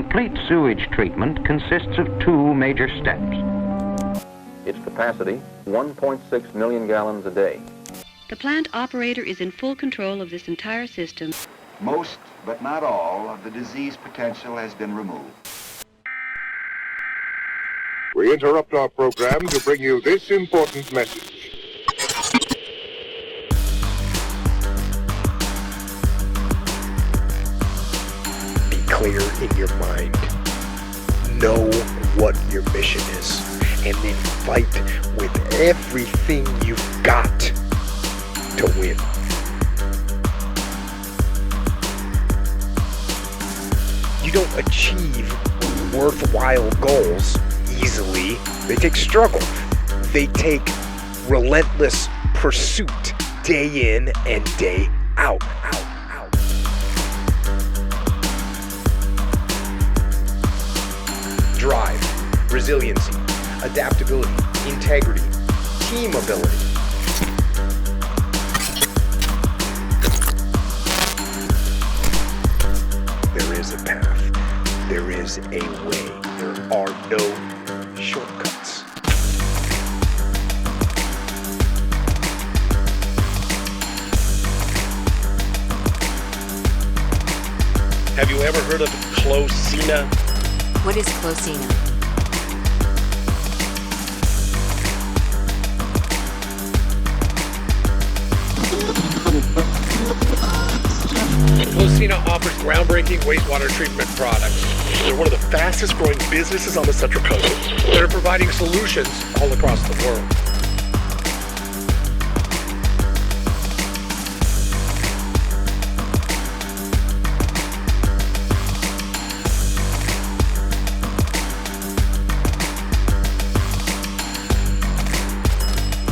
Complete sewage treatment consists of two major steps. Its capacity, 1.6 million gallons a day. The plant operator is in full control of this entire system. Most, but not all, of the disease potential has been removed. We interrupt our program to bring you this important message. Be clear in your mind. Know what your mission is, and then fight with everything you've got to win. You don't achieve worthwhile goals easily. They take struggle. They take relentless pursuit, day in and day out. Drive, resiliency, adaptability, integrity, team ability. There is a path. There is a way. There are no shortcuts. Have you ever heard of Cloacina? What is Cloacina? Cloacina offers groundbreaking wastewater treatment products. They're one of the fastest growing businesses on the Central Coast that are providing solutions all across the world.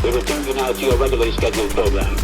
We return you now to your regularly scheduled program.